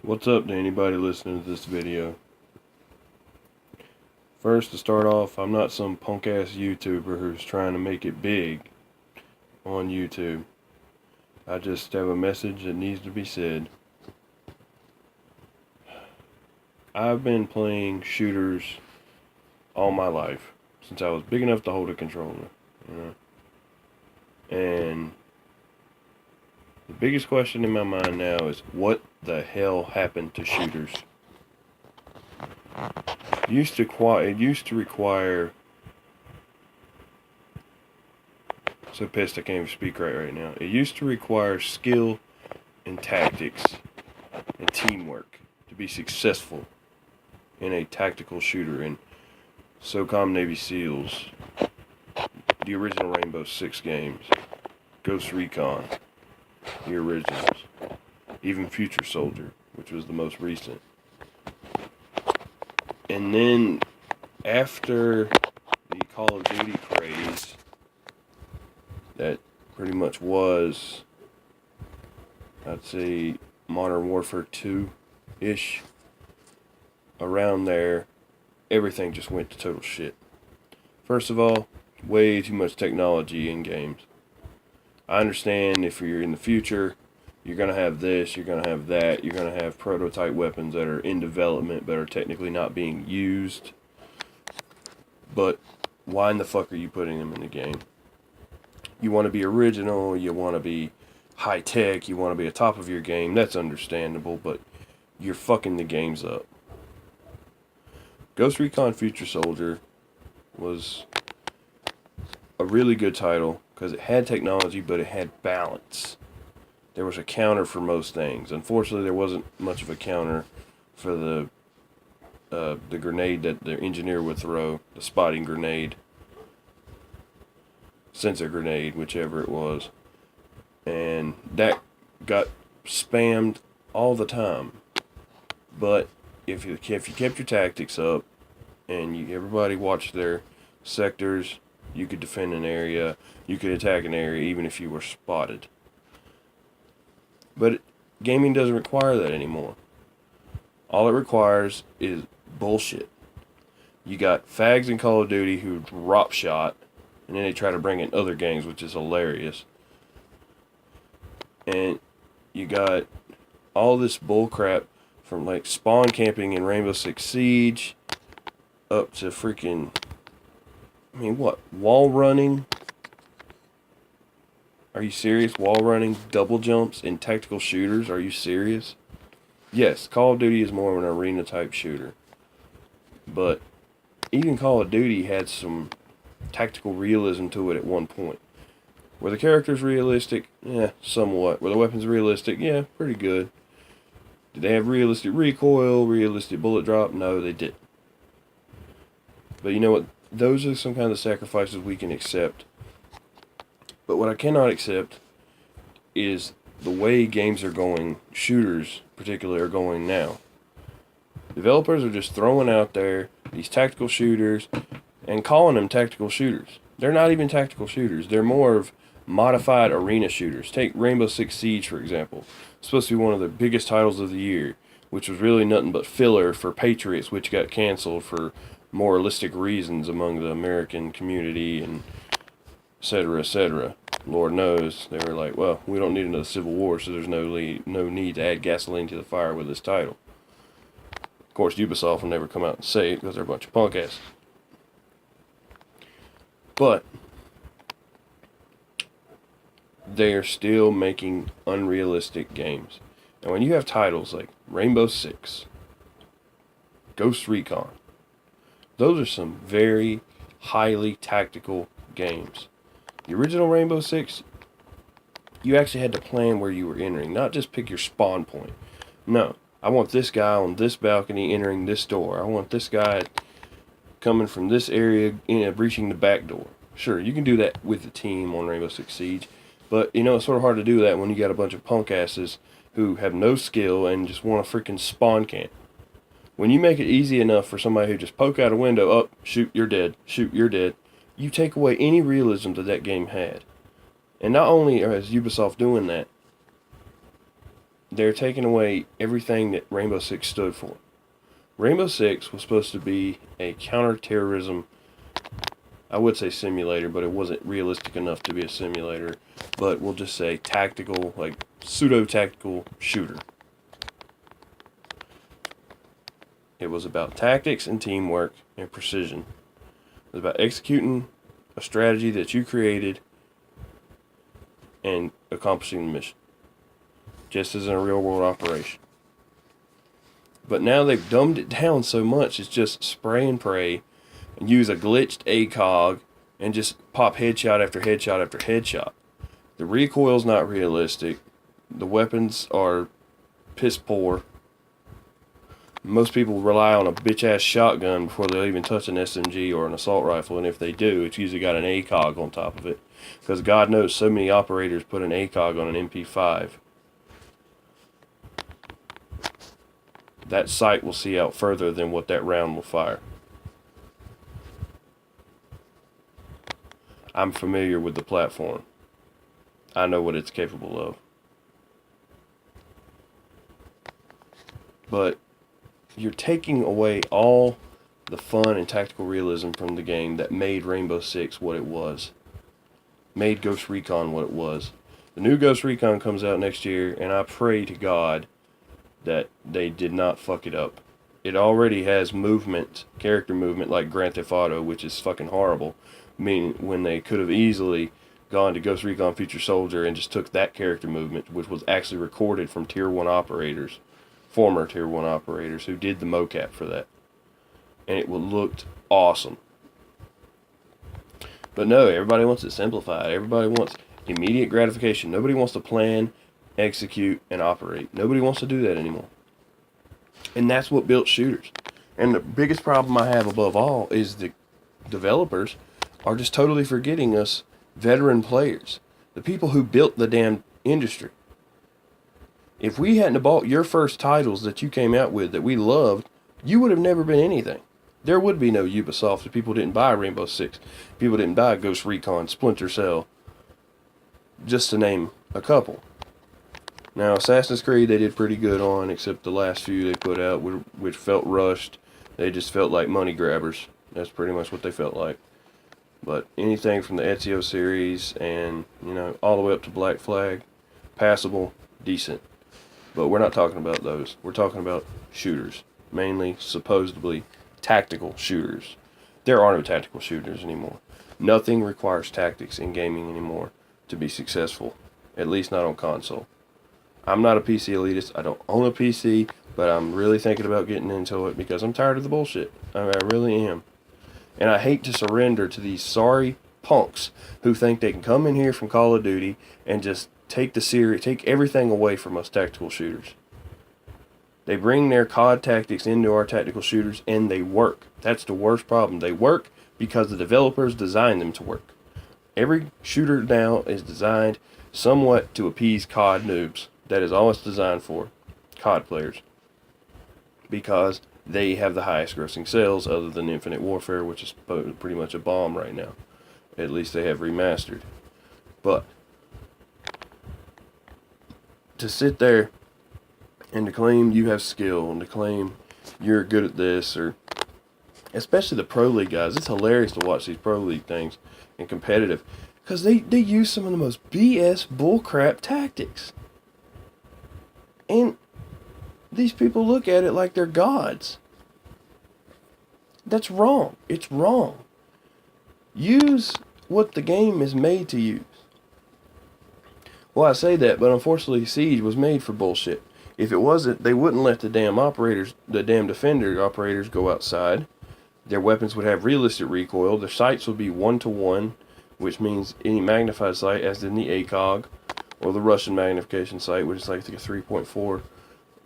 What's up to anybody listening to this video? First, to start off, I'm not some punk ass YouTuber who's trying to make it big on YouTube. I just have a message that needs to be said. I've been playing shooters all my life, since I was big enough to hold a controller, you know? And the biggest question in my mind now is, what the hell happened to shooters? It used to require. So pissed I can't even speak right now. It used to require skill and tactics and teamwork to be successful in a tactical shooter in SOCOM Navy SEALs, the original Rainbow Six games, Ghost Recon, the originals, even Future Soldier, which was the most recent. And then after the Call of Duty craze that pretty much was, I'd say, Modern Warfare 2-ish, around there, everything just went to total shit. First of all, way too much technology in games. I understand if you're in the future, you're going to have this, you're going to have that, you're going to have prototype weapons that are in development but are technically not being used. But why in the fuck are you putting them in the game? You want to be original, you want to be high tech, you want to be at top of your game, that's understandable, but you're fucking the games up. Ghost Recon Future Soldier was a really good title because it had technology, but it had balance. There was a counter for most things. Unfortunately, there wasn't much of a counter for the grenade that the engineer would throw, the spotting grenade, sensor grenade, whichever it was, and that got spammed all the time. But if you kept your tactics up and everybody watched their sectors, you could defend an area, you could attack an area even if you were spotted. But gaming doesn't require that anymore. All it requires is bullshit. You got fags in Call of Duty who drop shot, and then they try to bring in other games, which is hilarious. And you got all this bullcrap from like spawn camping in Rainbow Six Siege up to freaking, wall running? Are you serious? Wall running, double jumps in tactical shooters? Are you serious? Yes, Call of Duty is more of an arena type shooter. But even Call of Duty had some tactical realism to it at one point. Were the characters realistic? Yeah, somewhat. Were the weapons realistic? Yeah, pretty good. Did they have realistic recoil, realistic bullet drop? No, they didn't. But you know what? Those are some kind of sacrifices we can accept. But what I cannot accept is the way games are going, shooters particularly, are going now. Developers are just throwing out there these tactical shooters and calling them tactical shooters. They're not even tactical shooters. They're more of modified arena shooters. Take Rainbow Six Siege, for example. It's supposed to be one of the biggest titles of the year, which was really nothing but filler for Patriots, which got canceled for moralistic reasons among the American community and etc., etc. Lord knows, they were like, well, we don't need another civil war, so there's no need to add gasoline to the fire with this title. Of course, Ubisoft will never come out and say it because they're a bunch of punk asses. But they are still making unrealistic games. And when you have titles like Rainbow Six, Ghost Recon, those are some very highly tactical games. The original Rainbow Six, you actually had to plan where you were entering, not just pick your spawn point. No, I want this guy on this balcony entering this door. I want this guy coming from this area, breaching the back door. Sure, you can do that with the team on Rainbow Six Siege, but it's sort of hard to do that when you got a bunch of punk asses who have no skill and just want to freaking spawn camp. When you make it easy enough for somebody who just poke out a window, up, shoot, you're dead, shoot, you're dead, you take away any realism that game had. And not only is Ubisoft doing that, they're taking away everything that Rainbow Six stood for. Rainbow Six was supposed to be a counterterrorism, I would say simulator, but it wasn't realistic enough to be a simulator. But we'll just say tactical, like pseudo-tactical shooter. It was about tactics and teamwork and precision. It was about executing a strategy that you created and accomplishing the mission, just as in a real-world operation. But now they've dumbed it down so much, it's just spray and pray, and use a glitched ACOG, and just pop headshot after headshot after headshot. The recoil's not realistic. The weapons are piss poor. Most people rely on a bitch-ass shotgun before they'll even touch an SMG or an assault rifle, and if they do, it's usually got an ACOG on top of it. Because God knows so many operators put an ACOG on an MP5. That sight will see out further than what that round will fire. I'm familiar with the platform. I know what it's capable of. But you're taking away all the fun and tactical realism from the game that made Rainbow Six what it was. Made Ghost Recon what it was. The new Ghost Recon comes out next year, and I pray to God that they did not fuck it up. It already has movement, character movement, like Grand Theft Auto, which is fucking horrible. I mean, when they could have easily gone to Ghost Recon Future Soldier and just took that character movement, which was actually recorded from Tier 1 operators, former Tier 1 operators, who did the mocap for that. And it would looked awesome. But no, everybody wants it simplified. Everybody wants immediate gratification. Nobody wants to plan, execute, and operate. Nobody wants to do that anymore. And that's what built shooters. And the biggest problem I have above all is the developers are just totally forgetting us veteran players. The people who built the damn industry. If we hadn't bought your first titles that you came out with that we loved, you would have never been anything. There would be no Ubisoft if people didn't buy Rainbow Six. People didn't buy Ghost Recon, Splinter Cell. Just to name a couple. Now, Assassin's Creed they did pretty good on, except the last few they put out, which felt rushed. They just felt like money grabbers. That's pretty much what they felt like. But anything from the Ezio series and, all the way up to Black Flag, passable, decent. But we're not talking about those. We're talking about shooters. Mainly, supposedly, tactical shooters. There are no tactical shooters anymore. Nothing requires tactics in gaming anymore to be successful. At least not on console. I'm not a PC elitist. I don't own a PC, but I'm really thinking about getting into it because I'm tired of the bullshit. I really am. And I hate to surrender to these sorry punks who think they can come in here from Call of Duty and just take everything away from us tactical shooters. They bring their COD tactics into our tactical shooters and they work. That's the worst problem. They work because the developers designed them to work. Every shooter now is designed somewhat to appease COD noobs. That is all it's designed for. COD players. Because they have the highest grossing sales other than Infinite Warfare, which is pretty much a bomb right now. At least they have remastered. But to sit there and to claim you have skill and to claim you're good at this, or especially the Pro League guys, it's hilarious to watch these Pro League things and competitive because they use some of the most BS bullcrap tactics. And these people look at it like they're gods. That's wrong. It's wrong. Use what the game is made to use. Well, I say that, but unfortunately Siege was made for bullshit. If it wasn't, they wouldn't let the damn defender operators go outside. Their weapons would have realistic recoil. Their sights would be 1-to-1, which means any magnified sight, as in the ACOG, or the Russian magnification sight, which is like I think a 3.4,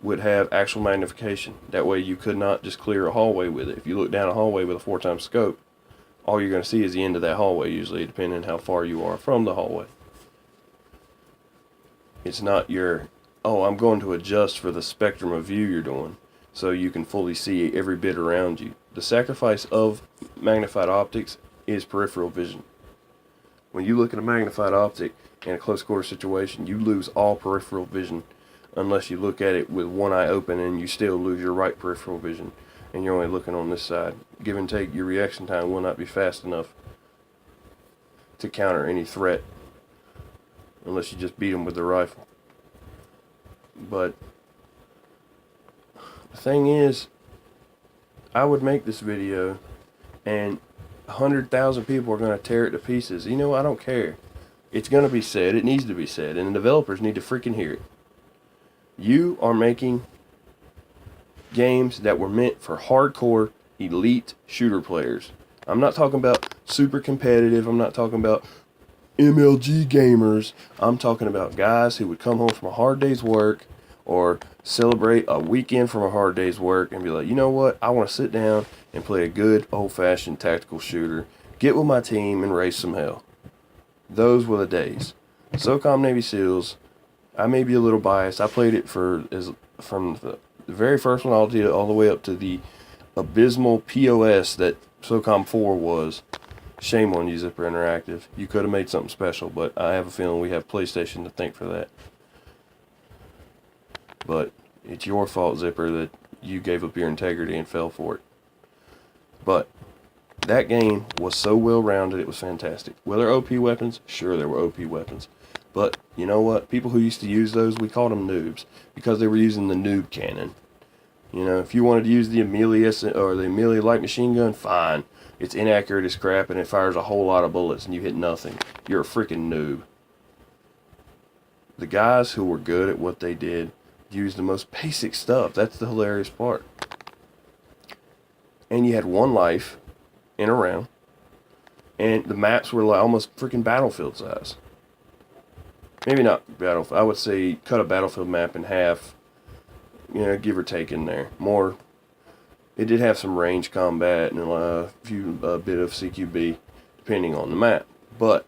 would have actual magnification. That way you could not just clear a hallway with it. If you look down a hallway with a 4x scope, all you're going to see is the end of that hallway usually, depending on how far you are from the hallway. It's not your, I'm going to adjust for the spectrum of view you're doing so you can fully see every bit around you. The sacrifice of magnified optics is peripheral vision. When you look at a magnified optic in a close quarter situation, you lose all peripheral vision unless you look at it with one eye open and you still lose your right peripheral vision and you're only looking on this side. Give and take, your reaction time will not be fast enough to counter any threat unless you just beat them with the rifle. But the thing is, I would make this video and 100,000 people are going to tear it to pieces. You know, I don't care. It's going to be said. It needs to be said. And the developers need to freaking hear it. You are making games that were meant for hardcore, elite shooter players. I'm not talking about super competitive. I'm not talking about MLG gamers. I'm talking about guys who would come home from a hard day's work or celebrate a weekend from a hard day's work and be like, you know what? I want to sit down and play a good old-fashioned tactical shooter, get with my team, and raise some hell. Those were the days. SOCOM Navy SEALs, I may be a little biased. I played it from the very first one all the way up to the abysmal POS that SOCOM 4 was. Shame on you, Zipper Interactive. You could have made something special, but I have a feeling we have PlayStation to thank for that. But it's your fault, Zipper, that you gave up your integrity and fell for it. But that game was so well-rounded, it was fantastic. Were there OP weapons? Sure, there were OP weapons. But you know what? People who used to use those, we called them noobs because they were using the noob cannon. You know, if you wanted to use the Amelia or the Amelia light machine gun, fine. It's inaccurate as crap and it fires a whole lot of bullets and you hit nothing. You're a freaking noob. The guys who were good at what they did used the most basic stuff. That's the hilarious part. And you had one life in a round. And the maps were like almost freaking Battlefield size. Maybe not Battlefield. I would say cut a Battlefield map in half. You know, give or take in there. More. It did have some range combat and a bit of CQB, depending on the map. But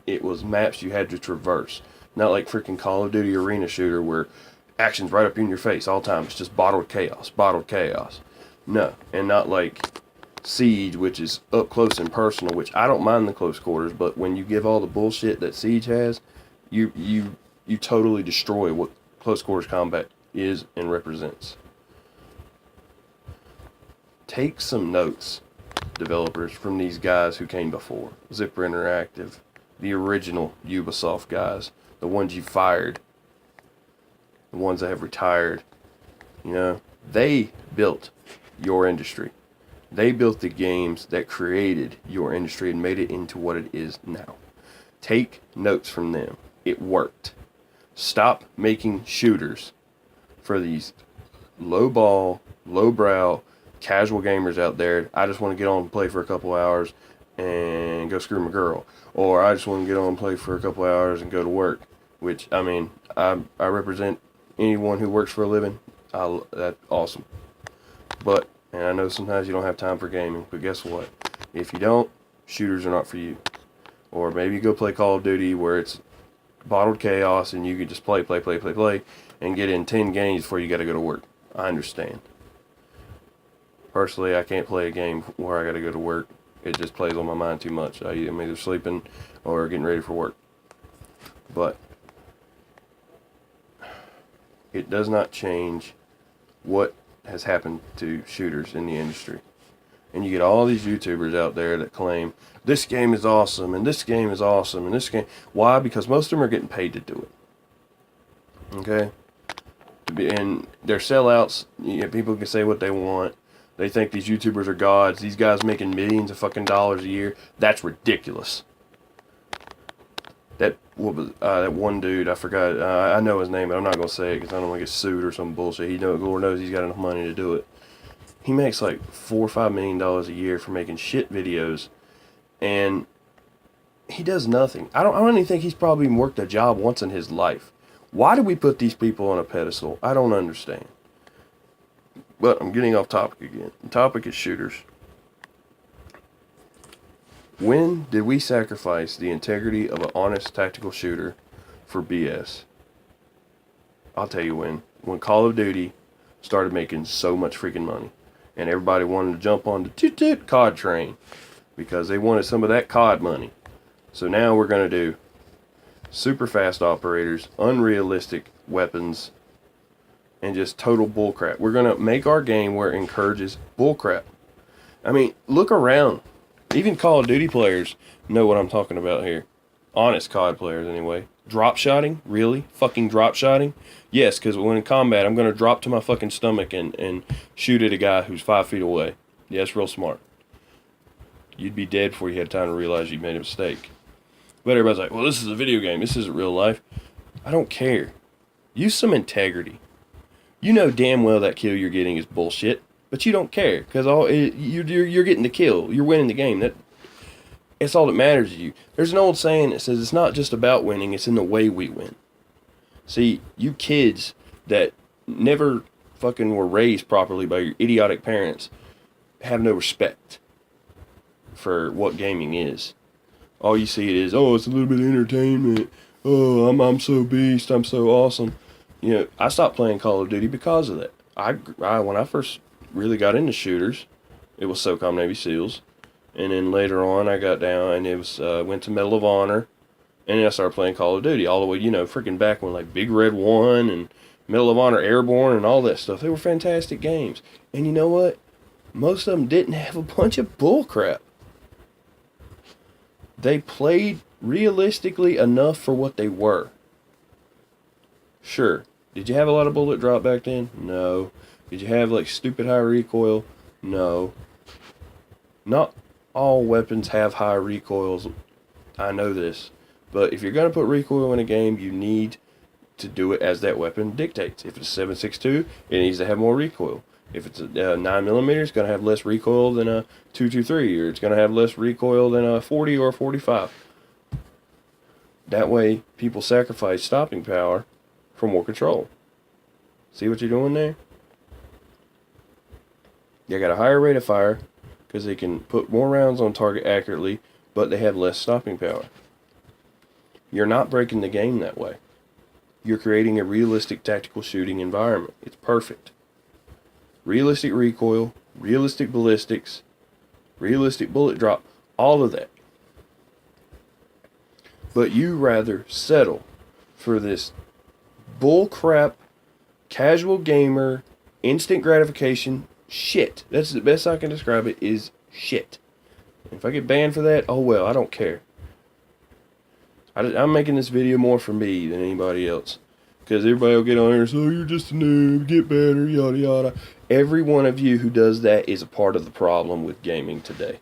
it was maps you had to traverse. Not like freaking Call of Duty arena shooter where action's right up in your face all the time. It's just bottled chaos, bottled chaos. No, and not like Siege, which is up close and personal, which I don't mind the close quarters, but when you give all the bullshit that Siege has, you totally destroy what close quarters combat is and represents. Take some notes, developers, from these guys who came before. Zipper Interactive, the original Ubisoft guys, the ones you fired, the ones that have retired. You know, they built your industry. They built the games that created your industry and made it into what it is now. Take notes from them. It worked. Stop making shooters for these low-ball, low-brow, casual gamers out there. I just want to get on and play for a couple hours and go screw my girl. Or I just want to get on and play for a couple hours and go to work. Which, I mean, I represent anyone who works for a living. That's awesome. But, and I know sometimes you don't have time for gaming, but guess what? If you don't, shooters are not for you. Or maybe you go play Call of Duty where it's bottled chaos and you can just play, and get in 10 games before you got to go to work. I understand. Personally, I can't play a game where I got to go to work. It just plays on my mind too much. I'm either sleeping or getting ready for work. But it does not change what has happened to shooters in the industry. And you get all these YouTubers out there that claim, this game is awesome, and this game is awesome, and this game... Why? Because most of them are getting paid to do it. Okay? And they're sellouts. People can say what they want. They think these YouTubers are gods. These guys making millions of fucking dollars a year. That's ridiculous. That one dude, I forgot. I know his name, but I'm not gonna say it because I don't want to get sued or some bullshit. Lord knows he's got enough money to do it. He makes like $4 or $5 million a year for making shit videos, and he does nothing. I don't even think he's probably even worked a job once in his life. Why do we put these people on a pedestal? I don't understand. But I'm getting off topic again. The topic is shooters. When did we sacrifice the integrity of an honest tactical shooter for BS? I'll tell you when. When Call of Duty started making so much freaking money. And everybody wanted to jump on the toot-toot COD train. Because they wanted some of that COD money. So now we're going to do super fast operators, unrealistic weapons, and just total bullcrap. We're going to make our game where it encourages bullcrap. I mean, look around. Even Call of Duty players know what I'm talking about here. Honest COD players, anyway. Drop shotting? Really? Fucking drop shotting? Yes, because when in combat, I'm going to drop to my fucking stomach and shoot at a guy who's 5 feet away. Yeah, it's real smart. You'd be dead before you had time to realize you made a mistake. But everybody's like, well, this is a video game. This isn't real life. I don't care. Use some integrity. You know damn well that kill you're getting is bullshit, but you don't care because you're getting the kill. You're winning the game. That's all that matters to you. There's an old saying that says it's not just about winning; it's in the way we win. See, you kids that never fucking were raised properly by your idiotic parents have no respect for what gaming is. All you see it is, oh, it's a little bit of entertainment. Oh, I'm so beast. I'm so awesome. You know, I stopped playing Call of Duty because of that. When I first really got into shooters, it was SOCOM Navy SEALs, and then later on I got down and it was went to Medal of Honor, and then I started playing Call of Duty all the way, you know, freaking back when like Big Red 1 and Medal of Honor Airborne and all that stuff. They were fantastic games, and you know what? Most of them didn't have a bunch of bullcrap. They played realistically enough for what they were. Sure. Did you have a lot of bullet drop back then? No. Did you have like stupid high recoil? No. Not all weapons have high recoils. I know this. But if you're going to put recoil in a game, you need to do it as that weapon dictates. If it's a 7.62, it needs to have more recoil. If it's a 9mm, it's going to have less recoil than a 223, or it's going to have less recoil than a 40 or a 45. That way, people sacrifice stopping power for more control. See what you're doing there? They got a higher rate of fire because they can put more rounds on target accurately, but they have less stopping power. You're not breaking the game that way. You're creating a realistic tactical shooting environment. It's perfect. Realistic recoil, realistic ballistics, realistic bullet drop, all of that. But you rather settle for this bullcrap, casual gamer, instant gratification shit. That's the best I can describe it, is shit. If I get banned for that, oh well, I don't care. I'm making this video more for me than anybody else. Because everybody will get on here and say, oh, you're just a noob, get better, yada yada. Every one of you who does that is a part of the problem with gaming today.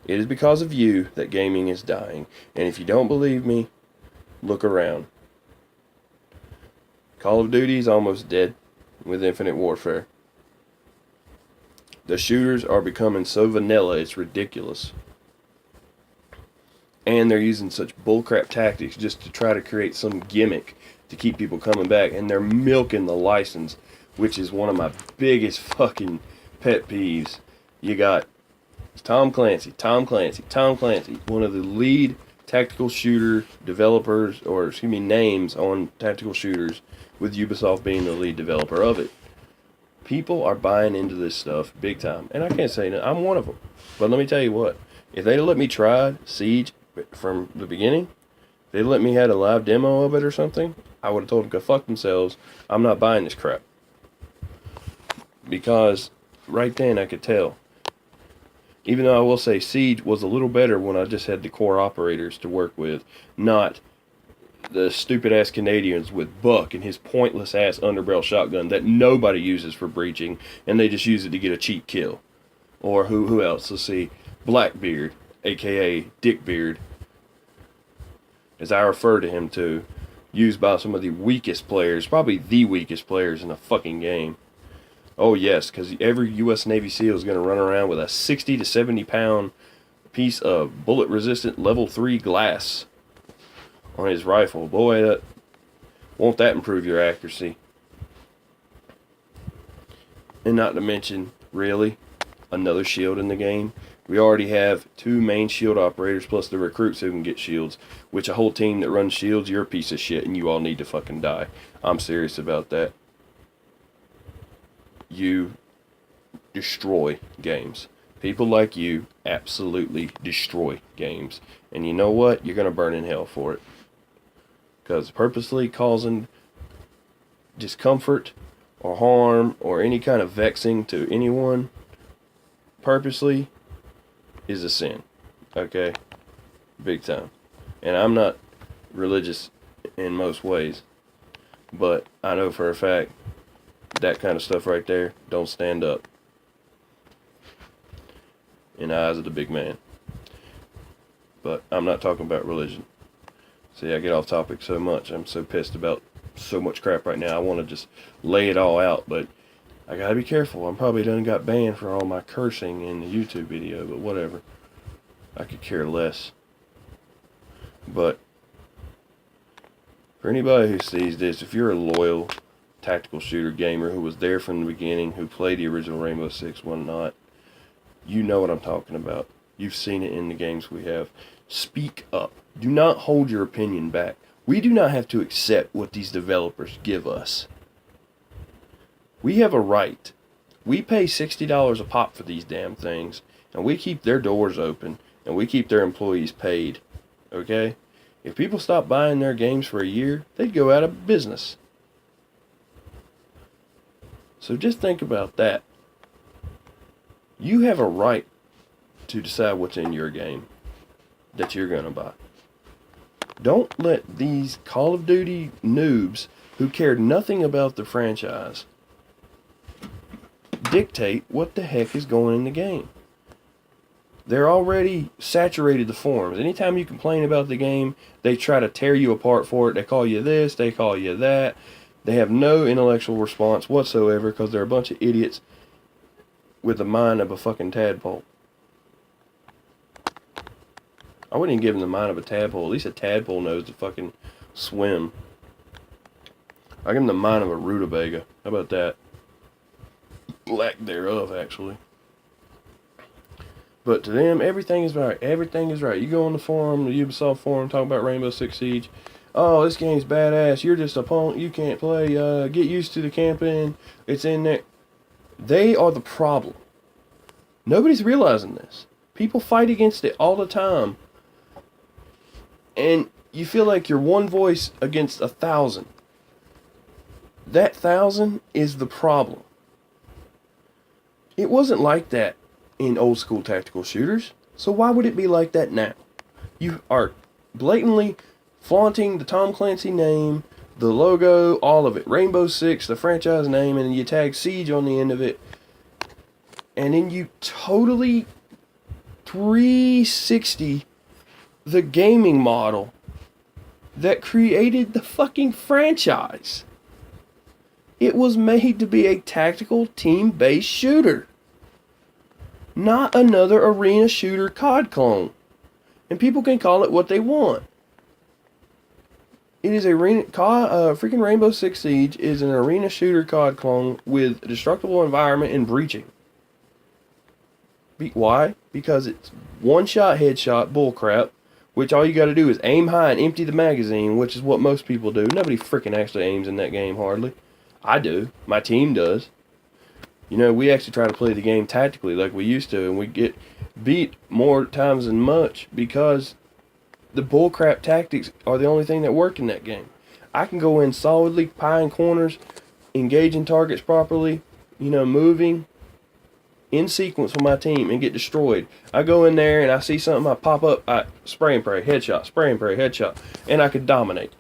It is because of you that gaming is dying. And if you don't believe me, look around. Call of Duty is almost dead with Infinite Warfare. The shooters are becoming so vanilla, it's ridiculous. And they're using such bullcrap tactics just to try to create some gimmick to keep people coming back. And they're milking the license, which is one of my biggest fucking pet peeves. You got Tom Clancy, one of the lead tactical shooter developers, or names on tactical shooters, with Ubisoft being the lead developer of it. People are buying into this stuff big time, and I can't say no, I'm one of them. But let me tell you what, if they'd let me try Siege from the beginning, if they'd let me had a live demo of it or something, I would have told them to go fuck themselves. I'm not buying this crap. Because right then I could tell. Even though I will say Siege was a little better when I just had the core operators to work with, not the stupid-ass Canadians with Buck and his pointless-ass underbarrel shotgun that nobody uses for breaching, and they just use it to get a cheap kill. Or who else? Let's see. Blackbeard, a.k.a. Dickbeard, as I refer to him to, used by some of the weakest players, probably the weakest players in the fucking game. Oh yes, because every U.S. Navy SEAL is going to run around with a 60 to 70 pound piece of bullet resistant level 3 glass on his rifle. Boy, won't that improve your accuracy? And not to mention, really, another shield in the game. We already have 2 main shield operators plus the recruits who can get shields, which a whole team that runs shields, you're a piece of shit and you all need to fucking die. I'm serious about that. You destroy games. People like you absolutely destroy games. And you know what? You're going to burn in hell for it. Because purposely causing discomfort or harm or any kind of vexing to anyone purposely is a sin. Okay? Big time. And I'm not religious in most ways, but I know for a fact that kind of stuff right there don't stand up in the eyes of the big man. But I'm not talking about religion. See, I get off topic so much. I'm so pissed about so much crap right now. I want to just lay it all out, but I gotta be careful. I'm probably done got banned for all my cursing in the YouTube video, but whatever. I could care less. But for anybody who sees this, if you're a loyal tactical shooter gamer who was there from the beginning, who played the original Rainbow Six, whatnot, you know what I'm talking about. You've seen it in the games we have. Speak up. Do not hold your opinion back. We do not have to accept what these developers give us. We have a right. We pay $60 a pop for these damn things, and we keep their doors open, and we keep their employees paid. Okay? If people stop buying their games for a year, they'd go out of business. So just think about that. You have a right to decide what's in your game that you're going to buy. Don't let these Call of Duty noobs who cared nothing about the franchise dictate what the heck is going in the game. They're already saturated the forums. Anytime you complain about the game, they try to tear you apart for it. They call you this, they call you that. They have no intellectual response whatsoever because they're a bunch of idiots with the mind of a fucking tadpole. I wouldn't even give them the mind of a tadpole. At least a tadpole knows to fucking swim. I give them the mind of a rutabaga. How about that? Lack thereof, actually. But to them, everything is right. Everything is right. You go on the forum, the Ubisoft forum, talk about Rainbow Six Siege. Oh, this game's badass. You're just a punk. You can't play. Get used to the camping. It's in there. They are the problem. Nobody's realizing this. People fight against it all the time. And you feel like you're one voice against 1,000. That 1,000 is the problem. It wasn't like that in old school tactical shooters. So why would it be like that now? You are blatantly flaunting the Tom Clancy name, the logo, all of it. Rainbow Six, the franchise name, and you tag Siege on the end of it. And then you totally 360 the gaming model that created the fucking franchise. It was made to be a tactical team-based shooter. Not another arena shooter COD clone. And people can call it what they want. It is freaking Rainbow Six Siege is an arena shooter COD clone with a destructible environment and breaching. Why? Because it's one-shot headshot bullcrap, which all you got to do is aim high and empty the magazine, which is what most people do. Nobody freaking actually aims in that game, hardly. I do. My team does. You know, we actually try to play the game tactically like we used to, and we get beat more times than much because the bullcrap tactics are the only thing that work in that game. I can go in solidly, pieing corners, engaging targets properly, moving in sequence with my team and get destroyed. I go in there and I see something, I pop up, I spray and pray, headshot, spray and pray, headshot, and I could dominate.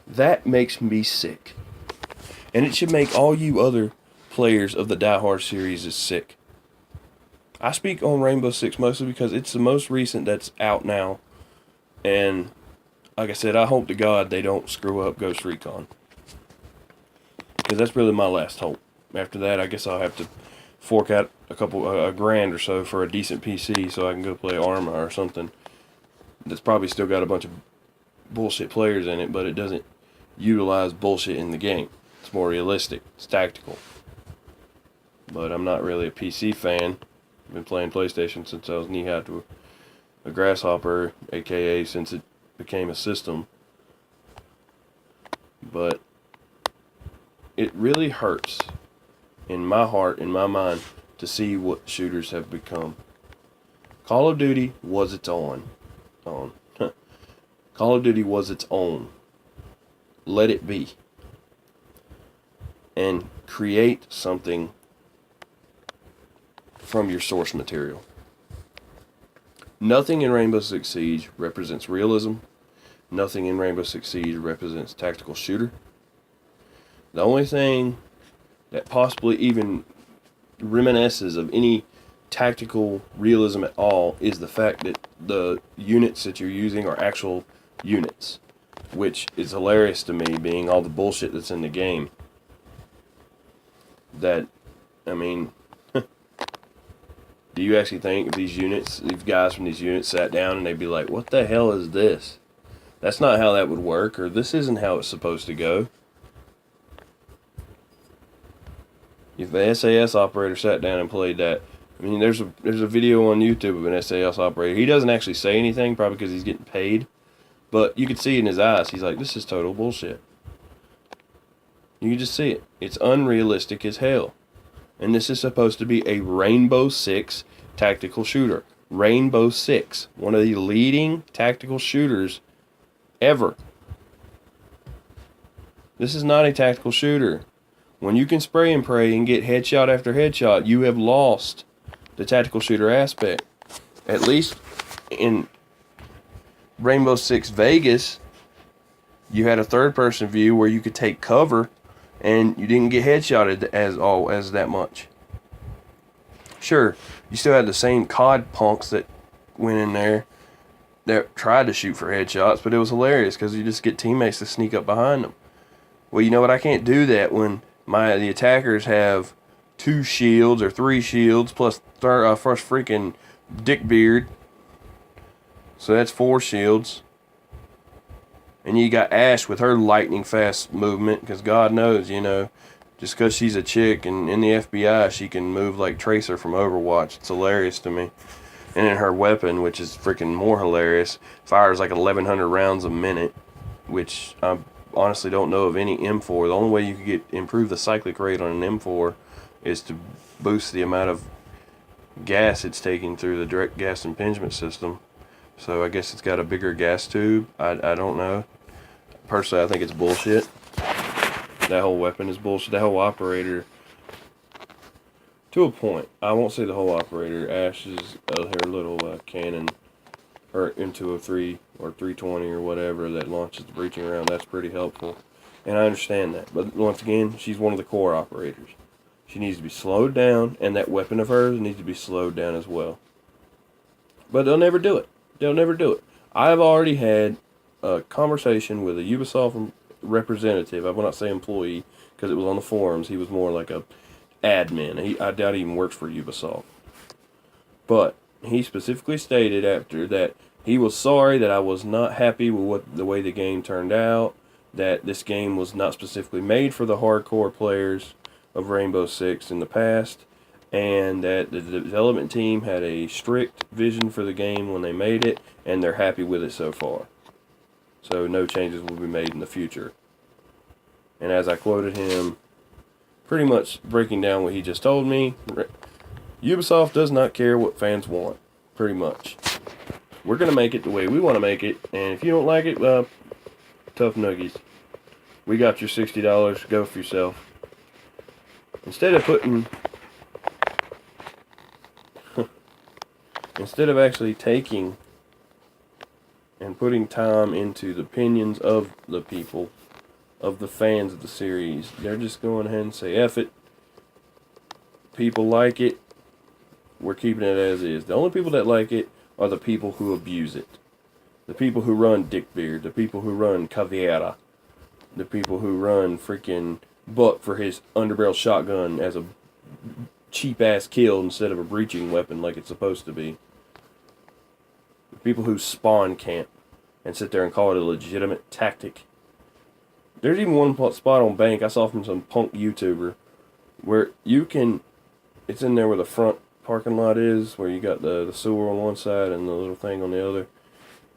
That makes me sick. And it should make all you other players of the Die Hard series sick. I speak on Rainbow Six mostly because it's the most recent that's out now. And like I said, I hope to God they don't screw up Ghost Recon. Because that's really my last hope. After that, I guess I'll have to fork out a grand or so for a decent PC so I can go play Arma or something that's probably still got a bunch of bullshit players in it, but it doesn't utilize bullshit in the game. It's more realistic. It's tactical. But I'm not really a PC fan. I've been playing PlayStation since I was knee-high to a grasshopper, aka since it became a system. But it really hurts in my heart, in my mind, to see what shooters have become. Call of Duty was its own. Call of Duty was its own. Let it be. and create something from your source material. Nothing in Rainbow Six Siege represents realism. Nothing in Rainbow Six Siege represents tactical shooter. The only thing that possibly even reminisces of any tactical realism at all is the fact that the units that you're using are actual units, which is hilarious to me, being all the bullshit that's in the game. That, I mean, do you actually think these guys from these units sat down and they'd be like, what the hell is this? That's not how that would work, or this isn't how it's supposed to go. If the SAS operator sat down and played that, I mean, there's a video on YouTube of an SAS operator. He doesn't actually say anything, probably because he's getting paid, but you could see in his eyes, he's like, this is total bullshit. You can just see it. It's unrealistic as hell. And this is supposed to be a Rainbow Six tactical shooter. Rainbow Six, one of the leading tactical shooters ever. This is not a tactical shooter. When you can spray and pray and get headshot after headshot, you have lost the tactical shooter aspect. At least in Rainbow Six Vegas, you had a third-person view where you could take cover and you didn't get headshotted as that much. Sure, you still had the same COD punks that went in there that tried to shoot for headshots, but it was hilarious because you just get teammates to sneak up behind them. Well, you know what? I can't do that when the attackers have 2 shields or 3 shields plus first freaking dick beard. So that's 4 shields. And you got Ash with her lightning fast movement, because God knows, just because she's a chick and in the FBI, she can move like Tracer from Overwatch. It's hilarious to me. And then her weapon, which is freaking more hilarious, fires like 1,100 rounds a minute, which I honestly don't know of any M4. The only way you could improve the cyclic rate on an M4 is to boost the amount of gas it's taking through the direct gas impingement system. So I guess it's got a bigger gas tube. I don't know. Personally, I think it's bullshit. That whole weapon is bullshit. That whole operator, to a point. I won't say the whole operator. Ash's her little cannon, or M203 or 320 or whatever that launches the breaching round, that's pretty helpful. And I understand that. But once again, she's one of the core operators. She needs to be slowed down, and that weapon of hers needs to be slowed down as well. But they'll never do it. They'll never do it. I've already had a conversation with a Ubisoft representative. I will not say employee, because it was on the forums. He was more like a admin. I doubt he even works for Ubisoft. But he specifically stated after that he was sorry that I was not happy with the way the game turned out, that this game was not specifically made for the hardcore players of Rainbow Six in the past, and that the development team had a strict vision for the game when they made it, and they're happy with it so far. So no changes will be made in the future. And as I quoted him, pretty much breaking down what he just told me, Ubisoft does not care what fans want, pretty much. We're going to make it the way we want to make it, and if you don't like it, well, tough nuggies. We got your $60, go for yourself. Instead of actually taking and putting time into the opinions of the people, of the fans of the series, they're just going ahead and say, F it. People like it. We're keeping it as is. The only people that like it are the people who abuse it. The people who run Dickbeard. The people who run Caveira. The people who run freaking Buck for his underbarrel shotgun as a cheap-ass kill instead of a breaching weapon like it's supposed to be. The people who spawn camp and sit there and call it a legitimate tactic. There's even one spot on Bank I saw from some punk YouTuber where you can, it's in there where the front parking lot is, where you got the sewer on one side and the little thing on the other.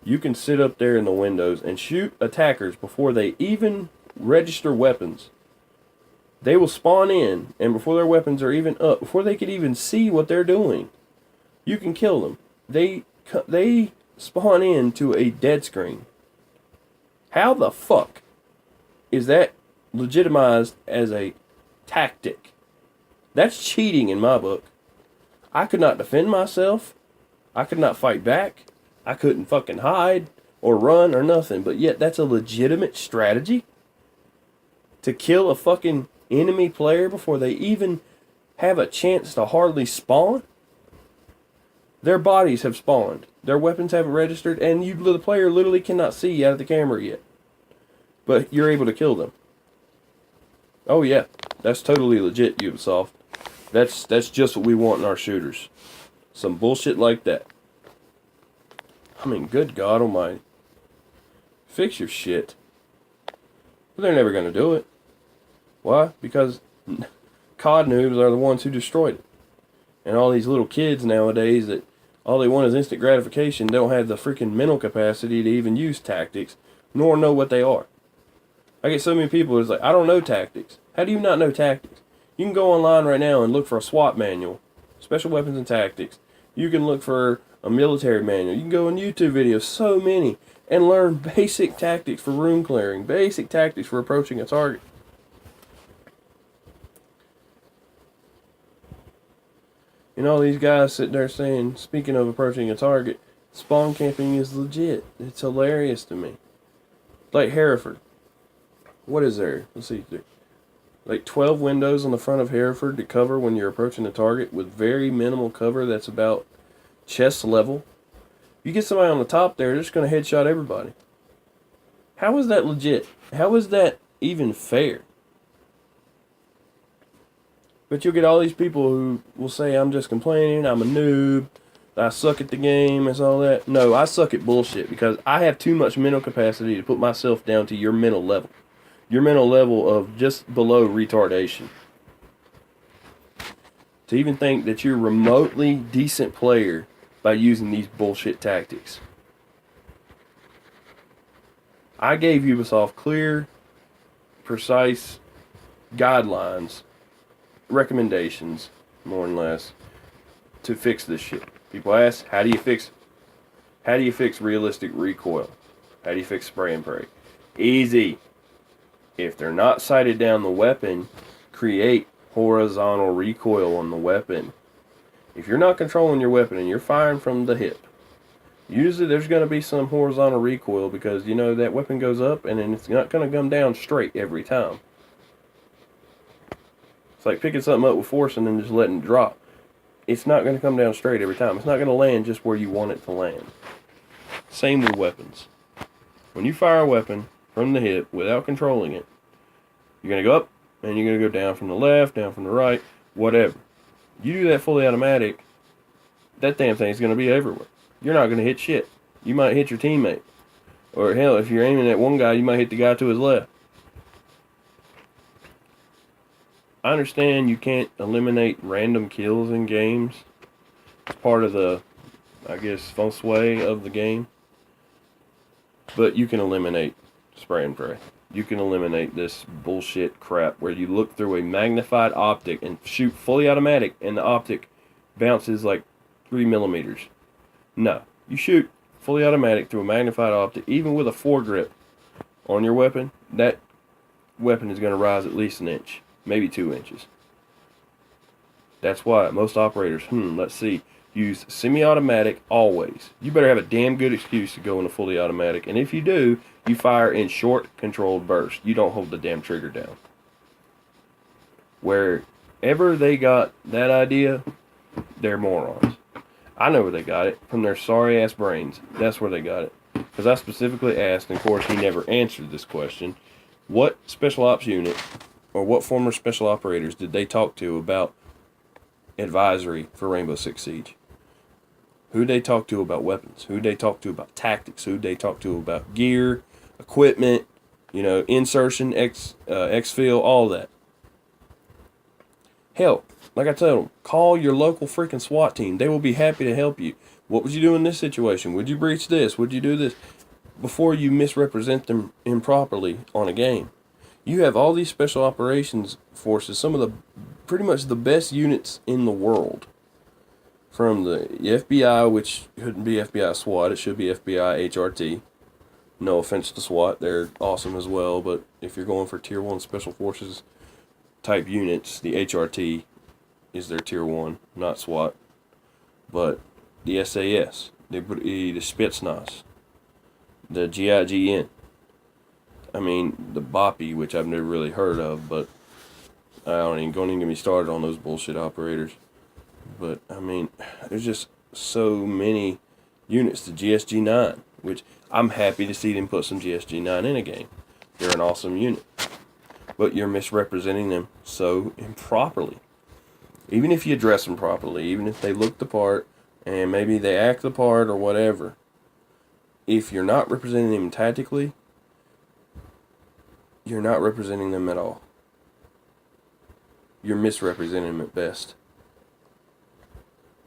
You can sit up there in the windows and shoot attackers before they even register weapons. They will spawn in, and before their weapons are even up, before they can even see what they're doing, you can kill them. They spawn into a dead screen. How the fuck is that legitimized as a tactic. That's cheating in my book. I could not defend myself. I could not fight back. I couldn't fucking hide or run or nothing. But yet that's a legitimate strategy? To kill a fucking enemy player before they even have a chance to hardly spawn? Their bodies have spawned. Their weapons haven't registered, and the player literally cannot see out of the camera yet. But you're able to kill them. Oh yeah, that's totally legit, Ubisoft. That's just what we want in our shooters. Some bullshit like that. I mean, good God almighty. Fix your shit. But they're never going to do it. Why? Because COD noobs are the ones who destroyed it. And all these little kids nowadays that all they want is instant gratification don't have the freaking mental capacity to even use tactics, nor know what they are. I get so many people who's like, I don't know tactics. How do you not know tactics? You can go online right now and look for a SWAT manual, special weapons and tactics. You can look for a military manual. You can go on YouTube videos, so many, and learn basic tactics for room clearing, basic tactics for approaching a target. And all these guys sit there saying, speaking of approaching a target, spawn camping is legit. It's hilarious to me. Like Hereford. What is there? Let's see. Like 12 windows on the front of Hereford to cover when you're approaching a target with very minimal cover that's about chest level. You get somebody on the top there, they're just going to headshot everybody. How is that legit? How is that even fair? But you'll get all these people who will say, I'm just complaining, I'm a noob, I suck at the game, and all that. No, I suck at bullshit because I have too much mental capacity to put myself down to your mental level. Your mental level of just below retardation. To even think that you're a remotely decent player by using these bullshit tactics. I gave Ubisoft clear, precise guidelines, recommendations, more and less, to fix this shit. People ask, how do you fix realistic recoil? How do you fix spray and pray? Easy. If they're not sighted down the weapon, create horizontal recoil on the weapon. If you're not controlling your weapon and you're firing from the hip, usually there's going to be some horizontal recoil because, you know, that weapon goes up and then it's not going to come down straight every time. It's like picking something up with force and then just letting it drop. It's not going to come down straight every time. It's not going to land just where you want it to land. Same with weapons. When you fire a weapon from the hip without controlling it, you're going to go up and you're going to go down from the left, down from the right, whatever. You do that fully automatic, that damn thing's going to be everywhere. You're not going to hit shit. You might hit your teammate. Or hell, if you're aiming at one guy, you might hit the guy to his left. I understand you can't eliminate random kills in games. It's part of the, I guess, feng shui of the game. But you can eliminate spray and pray. You can eliminate this bullshit crap where you look through a magnified optic and shoot fully automatic and the optic bounces like 3 millimeters. No. You shoot fully automatic through a magnified optic, even with a foregrip on your weapon, that weapon is going to rise at least an inch. Maybe 2 inches. That's why most operators, let's see, use semi-automatic always. You better have a damn good excuse to go into fully automatic. And if you do, you fire in short, controlled bursts. You don't hold the damn trigger down. Wherever they got that idea, they're morons. I know where they got it. From their sorry-ass brains. That's where they got it. Because I specifically asked, and of course he never answered this question, what special ops unit or what former special operators did they talk to about advisory for Rainbow Six Siege? Who'd they talk to about weapons? Who'd they talk to about tactics? Who'd they talk to about gear, equipment, insertion, exfil, all that? Hell, like I told them, call your local freaking SWAT team. They will be happy to help you. What would you do in this situation? Would you breach this? Would you do this? Before you misrepresent them improperly on a game. You have all these special operations forces, some of the pretty much the best units in the world. From the FBI, which couldn't be FBI SWAT, it should be FBI HRT. No offense to SWAT, they're awesome as well, but if you're going for Tier 1 Special Forces, type units, the HRT is their tier 1, not SWAT, but the SAS, the Spetsnaz, the GIGN. I mean, the BOPI, which I've never really heard of, but don't even get me started on those bullshit operators. But, I mean, there's just so many units. The GSG-9, which I'm happy to see them put some GSG-9 in a game. They're an awesome unit. But you're misrepresenting them so improperly. Even if you dress them properly, even if they look the part, and maybe they act the part or whatever, if you're not representing them tactically, you're not representing them at all. You're misrepresenting them at best.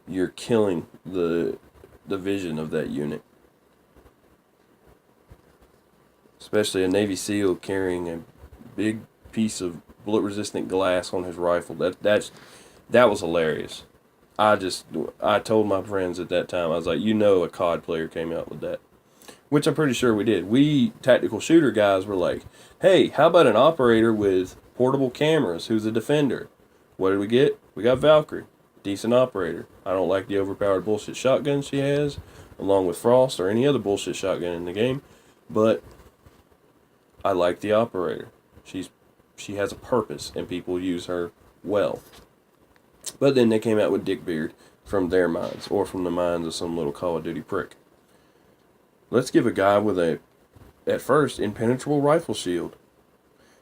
You're killing the vision of that unit. Especially a Navy SEAL carrying a big piece of bullet-resistant glass on his rifle. That was hilarious. I told my friends at that time, I was like, a COD player came out with that. Which I'm pretty sure we did. We tactical shooter guys were like, hey, how about an operator with portable cameras who's a defender? What did we get? We got Valkyrie. Decent operator. I don't like the overpowered bullshit shotgun she has, along with Frost or any other bullshit shotgun in the game, but I like the operator. She has a purpose, and people use her well. But then they came out with Dickbeard from their minds, or from the minds of some little Call of Duty prick. Let's give a guy with at first, impenetrable rifle shield.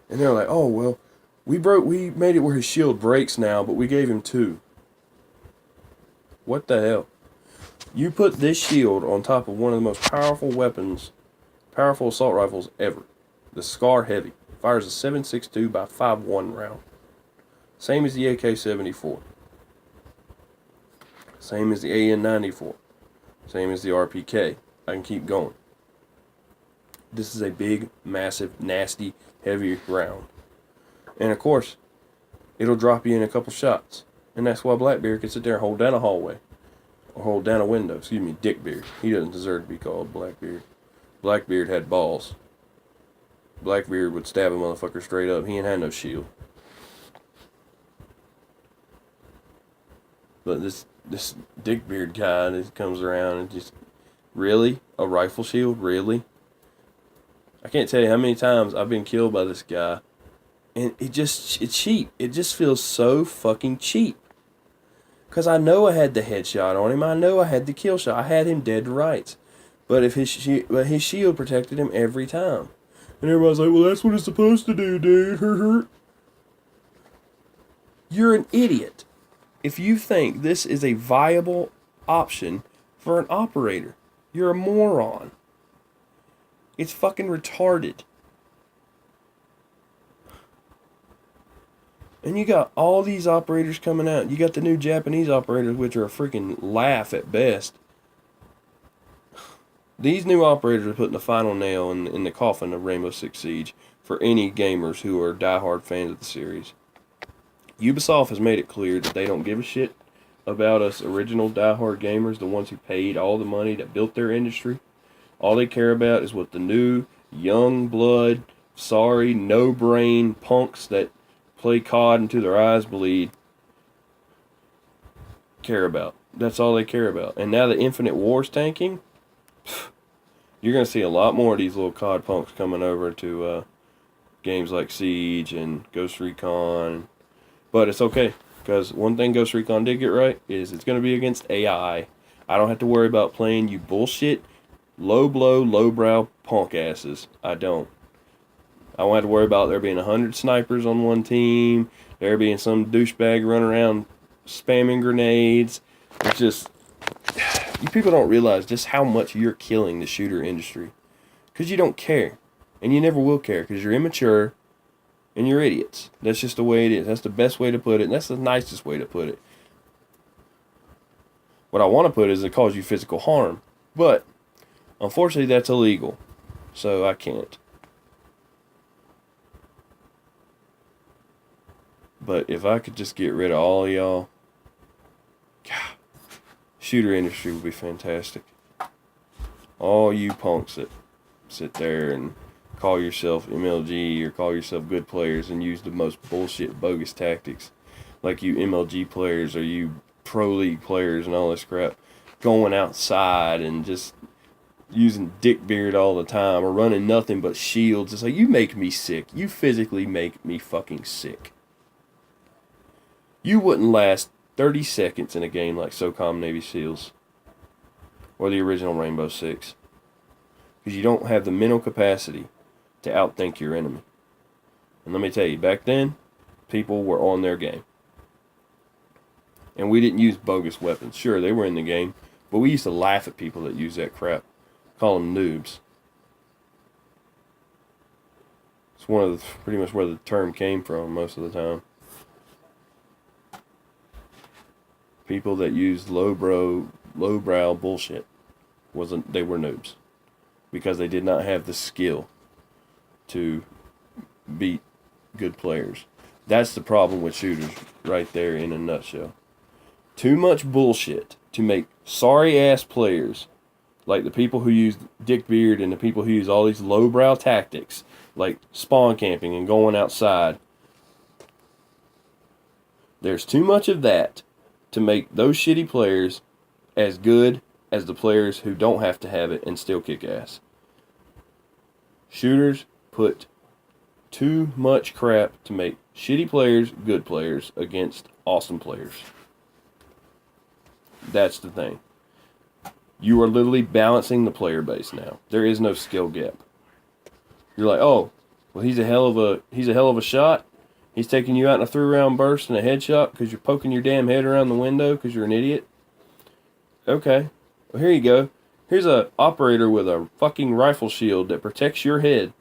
And they're like, oh, well, we made it where his shield breaks now, but we gave him 2. What the hell? You put this shield on top of one of the most powerful assault rifles ever. The Scar Heavy. Fires a 7.62 by 5.1 round. Same as the AK-74. Same as the AN-94. Same as the RPK. I can keep going. This is a big, massive, nasty, heavy round. And of course, it'll drop you in a couple shots. And that's why Blackbeard can sit there and hold down a hallway. Or hold down a window. Excuse me, Dickbeard. He doesn't deserve to be called Blackbeard. Blackbeard had balls. Blackbeard would stab a motherfucker straight up. He ain't had no shield. But this Dickbeard guy that comes around and just... Really? A rifle shield? Really? I can't tell you how many times I've been killed by this guy. And it's cheap. It just feels so fucking cheap. Because I know I had the headshot on him. I know I had the kill shot. I had him dead to rights. But his shield protected him every time. And everybody's like, well, that's what it's supposed to do, dude. You're an idiot if you think this is a viable option for an operator. You're a moron. It's fucking retarded. And you got all these operators coming out. You got the new Japanese operators, which are a freaking laugh at best. These new operators are putting the final nail in the coffin of Rainbow Six Siege for any gamers who are diehard fans of the series. Ubisoft has made it clear that they don't give a shit about us original diehard gamers, the ones who paid all the money that built their industry. All they care about is what the new, young blood, no-brain punks that play COD until their eyes bleed care about. That's all they care about. And now that Infinite War's tanking, you're going to see a lot more of these little COD punks coming over to games like Siege and Ghost Recon. But it's okay, because one thing Ghost Recon did get right is it's going to be against AI. I don't have to worry about playing you bullshit, low-blow, low-brow punk asses. I don't. I won't have to worry about there being 100 snipers on one team, there being some douchebag running around spamming grenades. It's just, you people don't realize just how much you're killing the shooter industry. Because you don't care. And you never will care, because you're immature and you're idiots. That's just the way it is. That's the best way to put it, and that's the nicest way to put it. What I want to put is it causes you physical harm. But, unfortunately, that's illegal. So I can't. But if I could just get rid of all of y'all, God, shooter industry would be fantastic. All you punks that sit there and call yourself MLG or call yourself good players and use the most bullshit, bogus tactics. Like you MLG players or you Pro League players and all this crap. Going outside and just using dick beard all the time or running nothing but shields. It's like, you make me sick. You physically make me fucking sick. You wouldn't last 30 seconds in a game like SOCOM Navy SEALs or the original Rainbow Six. Because you don't have the mental capacity to outthink your enemy. And let me tell you, back then, people were on their game. And we didn't use bogus weapons. Sure, they were in the game, but we used to laugh at people that use that crap. Call them noobs. It's pretty much where the term came from most of the time. People that used lowbrow bullshit they were noobs. Because they did not have the skill to beat good players. That's the problem with shooters right there in a nutshell. Too much bullshit to make sorry-ass players, like the people who use dick beard and the people who use all these lowbrow tactics, like spawn camping and going outside. There's too much of that to make those shitty players as good as the players who don't have to have it and still kick ass. Shooters put too much crap to make shitty players good players against awesome players. That's the thing. You are literally balancing the player base now. There is no skill gap. You're like, oh, well, he's a hell of a shot. He's taking you out in a 3-round burst and a headshot because you're poking your damn head around the window because you're an idiot. Okay. Well, here you go. Here's a operator with a fucking rifle shield that protects your head.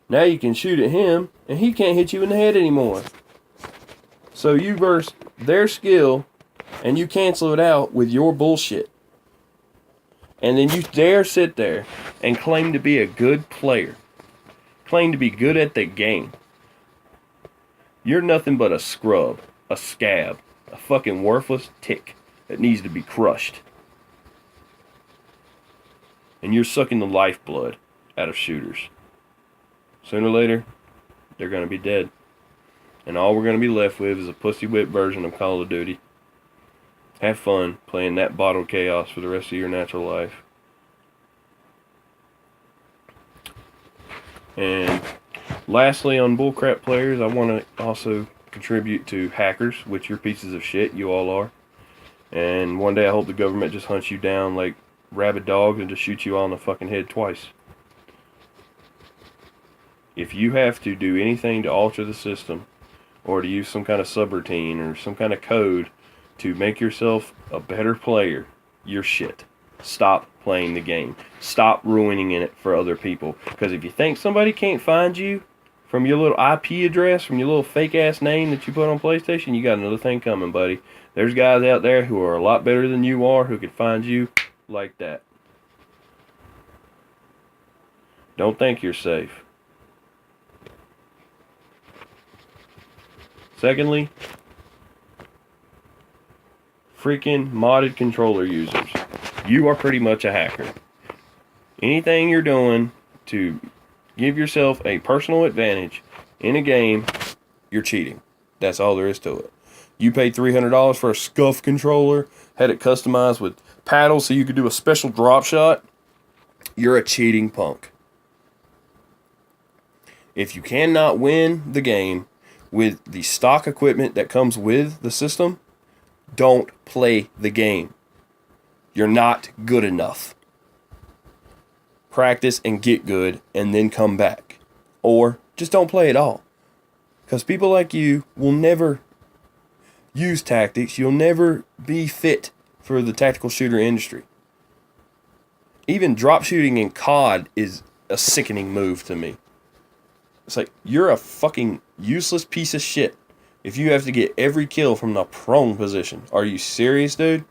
Now you can shoot at him, and he can't hit you in the head anymore. So you burst their skill, and you cancel it out with your bullshit. And then you dare sit there and claim to be a good player. Claim to be good at the game. You're nothing but a scrub, a scab, a fucking worthless tick that needs to be crushed. And you're sucking the lifeblood out of shooters. Sooner or later, they're going to be dead. And all we're going to be left with is a pussy whip version of Call of Duty. Have fun playing that bottled chaos for the rest of your natural life. And lastly, on bullcrap players, I want to also contribute to hackers, which you're pieces of shit, you all are. And one day I hope the government just hunts you down like rabid dogs and just shoots you all in the fucking head twice. If you have to do anything to alter the system, or to use some kind of subroutine or some kind of code to make yourself a better player, you're shit. Stop playing the game. Stop ruining it for other people. Because if you think somebody can't find you from your little IP address, from your little fake ass name that you put on PlayStation, you got another thing coming, buddy. There's guys out there who are a lot better than you are who can find you like that. Don't think you're safe. Secondly, freaking modded controller users. You are pretty much a hacker. Anything you're doing to give yourself a personal advantage in a game, you're cheating. That's all there is to it. You paid $300 for a scuff controller, had it customized with paddles so you could do a special drop shot. You're a cheating punk. If you cannot win the game with the stock equipment that comes with the system, don't play the game. You're not good enough. Practice and get good and then come back. Or just don't play at all. Because people like you will never use tactics. You'll never be fit for the tactical shooter industry. Even drop shooting in COD is a sickening move to me. It's like, you're a fucking useless piece of shit if you have to get every kill from the prone position. Are you serious, dude?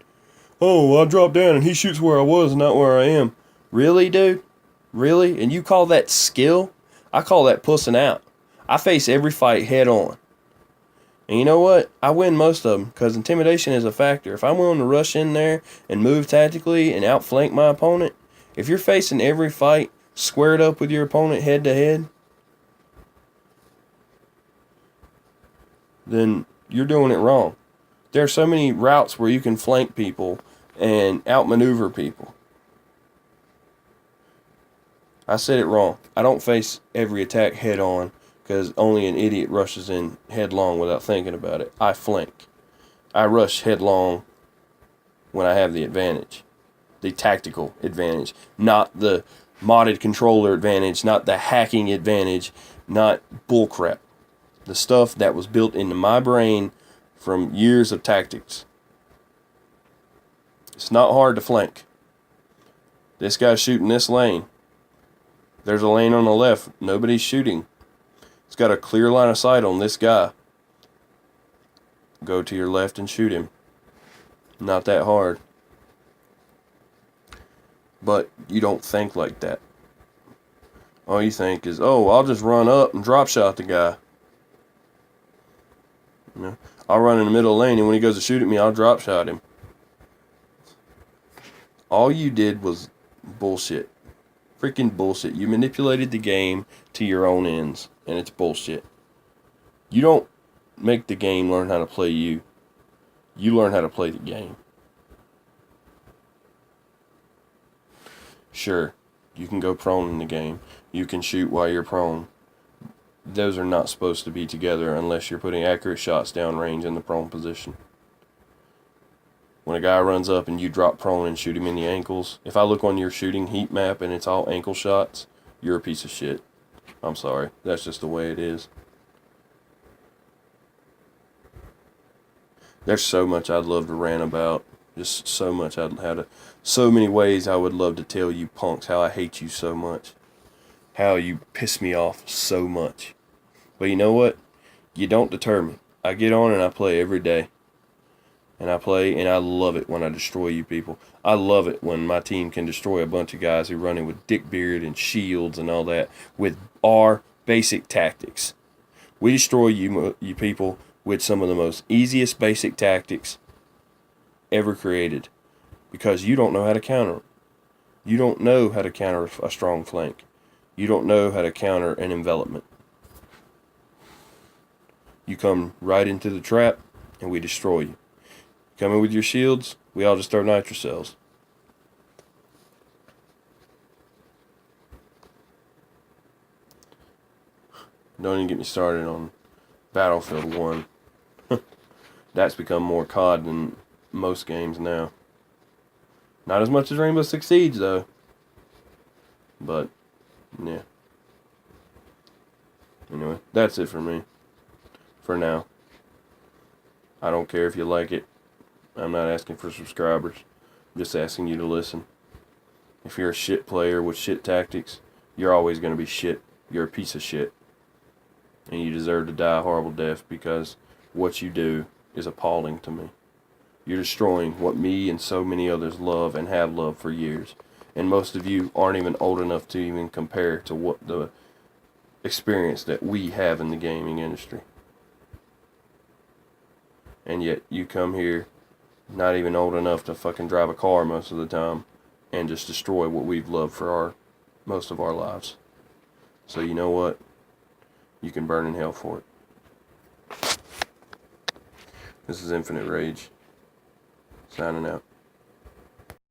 Oh, I dropped down and he shoots where I was, not where I am. Really, dude? Really? And you call that skill? I call that pussing out. I face every fight head on. And you know what? I win most of them because intimidation is a factor. If I'm willing to rush in there and move tactically and outflank my opponent, if you're facing every fight squared up with your opponent head to head, then you're doing it wrong. There are so many routes where you can flank people and outmaneuver people. I said it wrong. I don't face every attack head on because only an idiot rushes in headlong without thinking about it. I flank. I rush headlong when I have the advantage. The tactical advantage. Not the modded controller advantage. Not the hacking advantage. Not bullcrap. The stuff that was built into my brain from years of tactics. It's not hard to flank. This guy's shooting this lane. There's a lane on the left. Nobody's shooting. It's got a clear line of sight on this guy. Go to your left and shoot him. Not that hard. But you don't think like that. All you think is, oh, I'll just run up and drop shot the guy. You know, I'll run in the middle lane, and when he goes to shoot at me, I'll drop shot him. All you did was bullshit. Freaking bullshit. You manipulated the game to your own ends, and it's bullshit. You don't make the game learn how to play you. You learn how to play the game. Sure, you can go prone in the game. You can shoot while you're prone. Those are not supposed to be together unless you're putting accurate shots downrange in the prone position. When a guy runs up and you drop prone and shoot him in the ankles, if I look on your shooting heat map and it's all ankle shots, you're a piece of shit. I'm sorry. That's just the way it is. There's so much I'd love to rant about. Just so much so many ways I would love to tell you punks how I hate you so much. How you piss me off so much. But you know what? You don't deter me. I get on and I play every day. And I play and I love it when I destroy you people. I love it when my team can destroy a bunch of guys who run in with dick beard and shields and all that with our basic tactics. We destroy you people with some of the most easiest basic tactics ever created. Because you don't know how to counter them. You don't know how to counter a strong flank. You don't know how to counter an envelopment. You come right into the trap and we destroy you. Come in with your shields, we all just throw nitro cells. Don't even get me started on Battlefield 1. That's become more COD than most games now. Not as much as Rainbow Six Siege, though. But, yeah. Anyway, that's it for me. For now. I don't care if you like it. I'm not asking for subscribers. I'm just asking you to listen. If you're a shit player with shit tactics, you're always going to be shit. You're a piece of shit. And you deserve to die a horrible death because what you do is appalling to me. You're destroying what me and so many others love and have loved for years. And most of you aren't even old enough to even compare to what the experience that we have in the gaming industry. And yet you come here not even old enough to fucking drive a car most of the time and just destroy what we've loved for most of our lives. So you know what? You can burn in hell for it. This is Infinite Rage. Signing out.